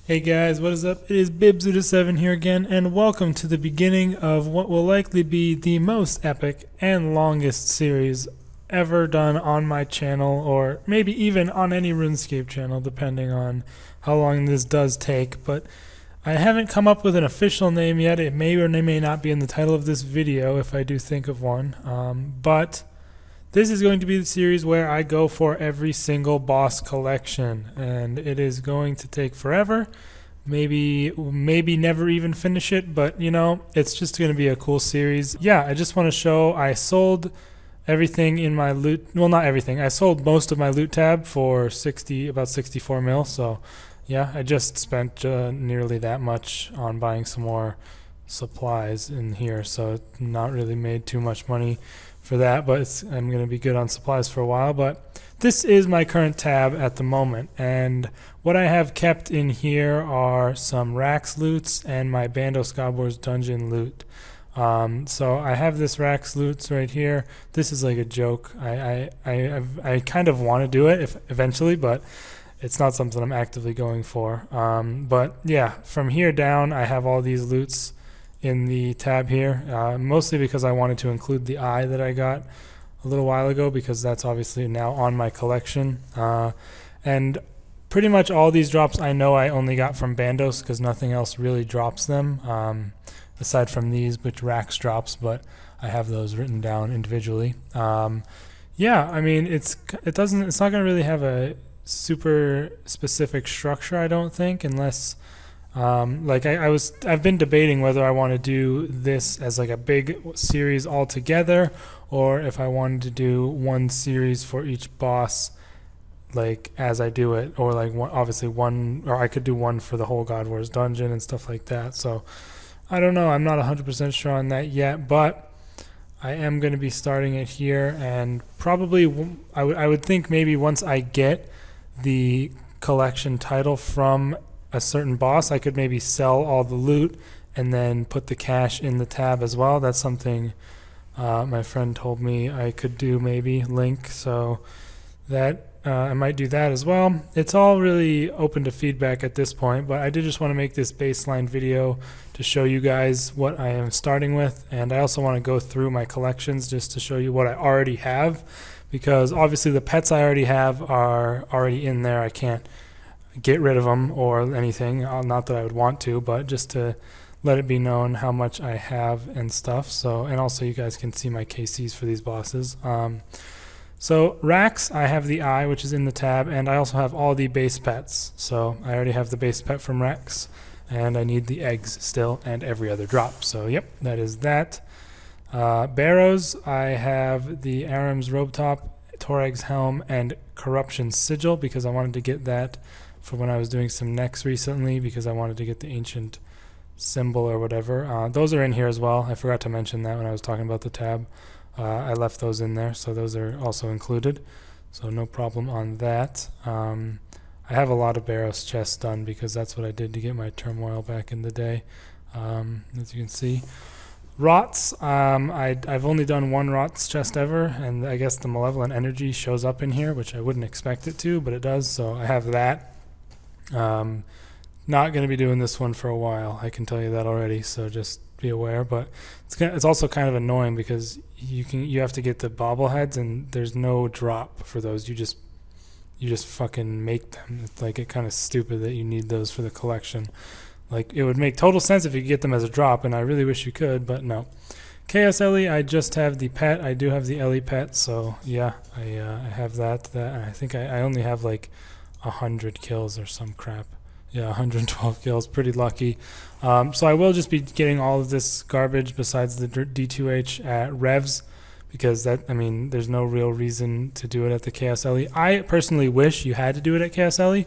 Hey guys, what is up? It is Bibzuda7 here again, and welcome to the beginning of what will likely be the most epic and longest series ever done on my channel, or maybe even on any RuneScape channel, depending on how long this does take. But I haven't come up with an official name yet. It may or may not be in the title of this video if I do think of one. But this is going to be the series where I go for every single boss collection, and it is going to take forever. Maybe never even finish it, but you know, it's just going to be a cool series. Yeah, I just want to show I sold everything in my loot. Well, not everything. I sold most of my loot tab for about 64 mil. So yeah, I just spent nearly that much on buying some more supplies in here, so not really made too much money for that, but I'm going to be good on supplies for a while. But this is my current tab at the moment, and what I have kept in here are some Rax loots and my Bandos God Wars dungeon loot. So I have this Rax loots right here. This is like a joke. I kind of want to do it eventually, but it's not something I'm actively going for. But yeah, from here down I have all these loots in the tab here, mostly because I wanted to include the eye that I got a little while ago, because that's obviously now on my collection. And pretty much all these drops I know I only got from Bandos, because nothing else really drops them, aside from these, which Rax drops, but I have those written down individually. Yeah, I mean, it's not going to really have a super specific structure, I don't think, unless like I've been debating whether I want to do this as like a big series all together, or if I wanted to do one series for each boss, like as I do it, or like obviously one, or I could do one for the whole God Wars dungeon and stuff like that. So I don't know. I'm not 100% sure on that yet, but I am going to be starting it here, and probably I would think maybe once I get the collection title from a certain boss, I could maybe sell all the loot and then put the cash in the tab as well. That's something my friend told me I could do, maybe link, so that I might do that as well. It's all really open to feedback at this point, but I did just want to make this baseline video to show you guys what I am starting with, and I also want to go through my collections just to show you what I already have, because obviously the pets I already have are already in there. I can't get rid of them or anything, not that I would want to, but just to let it be known how much I have and stuff. So, and also you guys can see my KCs for these bosses. So Rax, I have the eye, which is in the tab, and I also have all the base pets. So I already have the base pet from Rax, and I need the eggs still and every other drop. So yep, that is that. Barrows, I have the Aram's Robe Top, Torag's Helm, and Corruption Sigil, because I wanted to get that for when I was doing some necks recently, because I wanted to get the ancient symbol or whatever. Those are in here as well. I forgot to mention that when I was talking about the tab. I left those in there, so those are also included, so no problem on that. I have a lot of Barrows chests done, because that's what I did to get my turmoil back in the day, as you can see. Rots, I've only done one Rots chest ever, and I guess the Malevolent Energy shows up in here, which I wouldn't expect it to, but it does, so I have that. Not going to be doing this one for a while, I can tell you that already, so just be aware. But it's also kind of annoying, because you have to get the bobbleheads, and there's no drop for those. You just fucking make them. It's like kind of stupid that you need those for the collection. Like, it would make total sense if you could get them as a drop, and I really wish you could, but no. Chaos Ellie, I just have the pet. I do have the Ellie pet, so yeah, I have that. I think I only have like 100 kills or some crap. Yeah, 112 kills, pretty lucky. So I will just be getting all of this garbage besides the D2H at Revs, because I mean, there's no real reason to do it at the Chaos Ellie. I personally wish you had to do it at Chaos Ellie.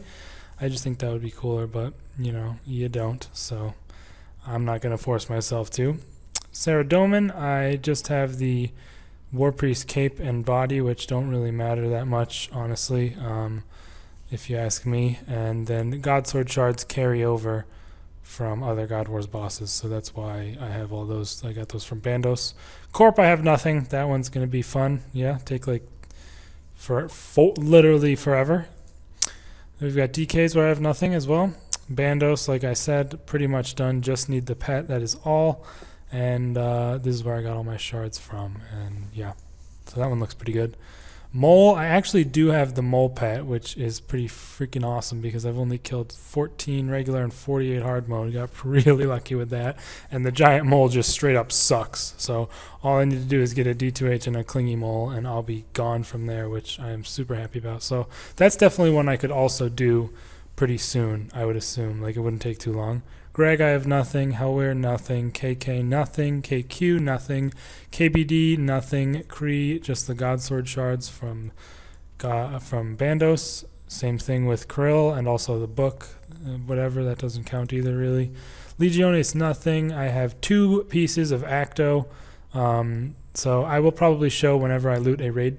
I just think that would be cooler, but you know, you don't, so I'm not going to force myself to. Saradomin, I just have the Warpriest cape and body, which don't really matter that much, honestly, if you ask me. And then Godsword shards carry over from other God Wars bosses, so that's why I have all those. I got those from Bandos. Corp, I have nothing. That one's going to be fun. Yeah, take like literally forever. We've got DKs where I have nothing as well. Bandos, like I said, pretty much done. Just need the pet. That is all. And this is where I got all my shards from. And yeah, so that one looks pretty good. Mole, I actually do have the mole pet, which is pretty freaking awesome because I've only killed 14 regular and 48 hard mode. Got really lucky with that. And the giant mole just straight up sucks. So all I need to do is get a D2H and a clingy mole, and I'll be gone from there, which I am super happy about. So that's definitely one I could also do pretty soon, I would assume. Like, it wouldn't take too long. Greg, I have nothing. Hellware, nothing. KK, nothing. KQ, nothing. KBD, nothing. Kree, just the Godsword shards from Bandos. Same thing with Krill, and also the book. Whatever, that doesn't count either, really. Legiones, nothing. I have 2 pieces of Acto. So I will probably show whenever I loot a raid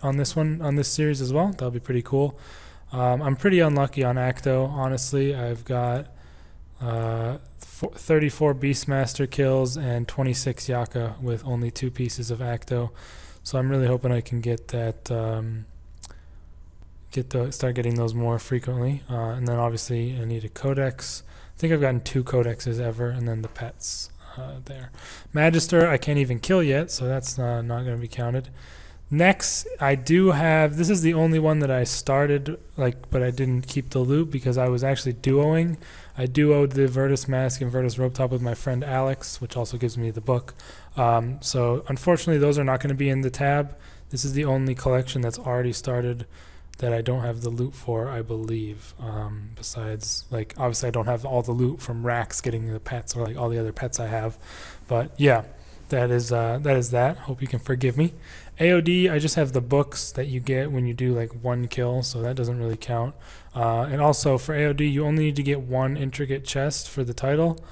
on this one, on this series as well. That'll be pretty cool. I'm pretty unlucky on Acto, honestly. I've got 34 Beastmaster kills and 26 Yaka with only 2 pieces of Acto. So I'm really hoping I can get that, start getting those more frequently. And then obviously I need a Codex. I think I've gotten 2 Codexes ever, and then the pets there. Magister, I can't even kill yet, so that's not going to be counted. Next, I do have, this is the only one that I started, but I didn't keep the loot because I was actually duoing. I duoed the Virtus Mask and Virtus Rope Top with my friend Alex, which also gives me the book. So unfortunately, those are not going to be in the tab. This is the only collection that's already started that I don't have the loot for, I believe. Besides, obviously I don't have all the loot from Rax getting the pets or all the other pets I have. But yeah, that is that. Hope you can forgive me. AOD, I just have the books that you get when you do 1 kill, so that doesn't really count. And also for AOD, you only need to get 1 intricate chest for the title,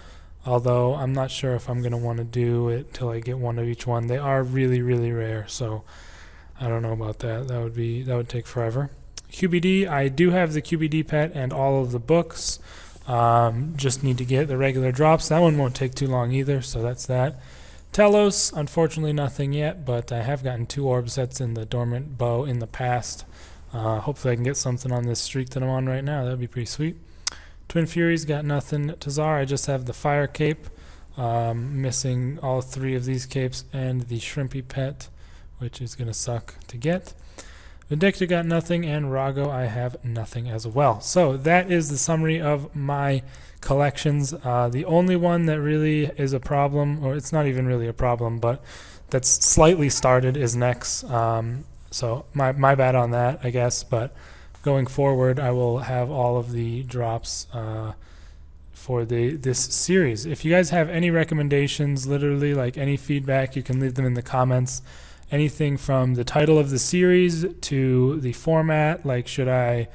although I'm not sure if I'm going to want to do it till I get 1 of each one. They are really, really rare, so I don't know about that. That would take forever. QBD, I do have the QBD pet and all of the books. Just need to get the regular drops. That one won't take too long either, so that's that. Telos, unfortunately nothing yet, but I have gotten 2 orb sets in the Dormant Bow in the past. Hopefully I can get something on this streak that I'm on right now. That would be pretty sweet. Twin Furies, got nothing. Tazar, I just have the Fire Cape. Missing all 3 of these capes and the Shrimpy pet, which is going to suck to get. Vindicta got nothing, and Rago, I have nothing as well. So that is the summary of my collections. The only one that really is a problem, or it's not even really a problem, but that's slightly started, is Nex. So my bad on that, I guess. But going forward, I will have all of the drops for this series. If you guys have any recommendations, literally any feedback, you can leave them in the comments. Anything from the title of the series to the format, should I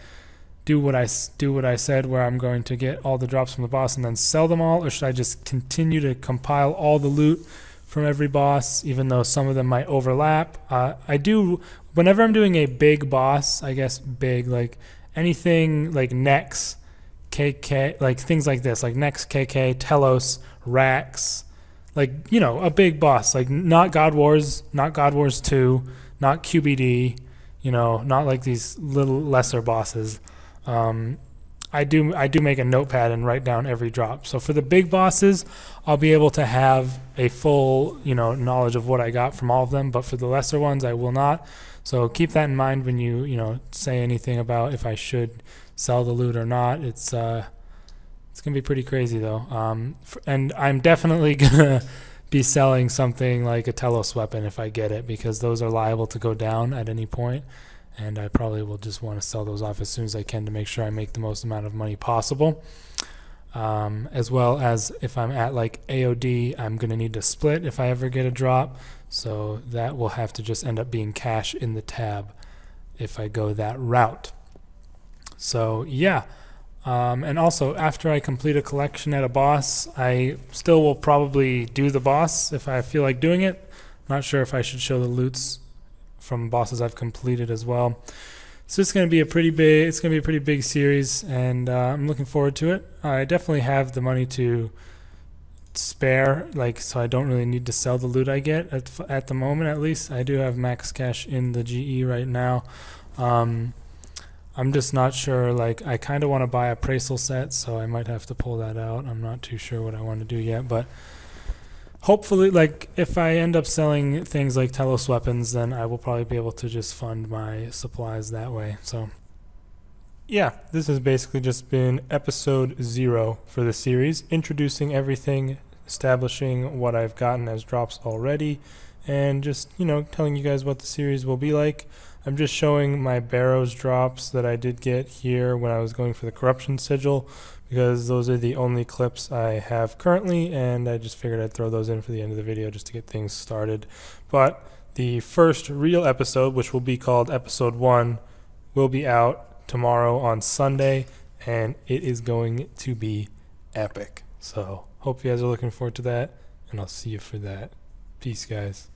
do what I said, where I'm going to get all the drops from the boss and then sell them all, or should I just continue to compile all the loot from every boss, even though some of them might overlap? I do, whenever I'm doing a big boss, I guess big, anything Nex, KK, things like this, Nex, KK, Telos, Rax, a big boss, not God Wars, not God Wars 2, not QBD, not these little lesser bosses. I do make a notepad and write down every drop. So for the big bosses, I'll be able to have a full, knowledge of what I got from all of them, but for the lesser ones, I will not. So keep that in mind when you, say anything about if I should sell the loot or not. It's going to be pretty crazy, though. And I'm definitely going to be selling something like a Telos weapon if I get it, because those are liable to go down at any point, and I probably will just want to sell those off as soon as I can to make sure I make the most amount of money possible. As well as if I'm at AOD, I'm going to need to split if I ever get a drop, so that will have to just end up being cash in the tab if I go that route. So yeah. And also, after I complete a collection at a boss, I still will probably do the boss if I feel like doing it. Not sure if I should show the loots from bosses I've completed as well. So it's going to be a pretty big series, and I'm looking forward to it. I definitely have the money to spare, so I don't really need to sell the loot I get at the moment. At least I do have max cash in the GE right now. I'm just not sure. Like, I kind of want to buy a Praesel set, so I might have to pull that out. I'm not too sure what I want to do yet, but hopefully, like, if I end up selling things like Telos weapons, then I will probably be able to just fund my supplies that way. So yeah, this has basically just been episode 0 for the series, introducing everything, establishing what I've gotten as drops already, and just, telling you guys what the series will be like. I'm just showing my Barrows drops that I did get here when I was going for the Corruption Sigil, because those are the only clips I have currently, and I just figured I'd throw those in for the end of the video just to get things started. But the first real episode, which will be called episode 1, will be out tomorrow on Sunday, and it is going to be epic. So hope you guys are looking forward to that, and I'll see you for that. Peace, guys.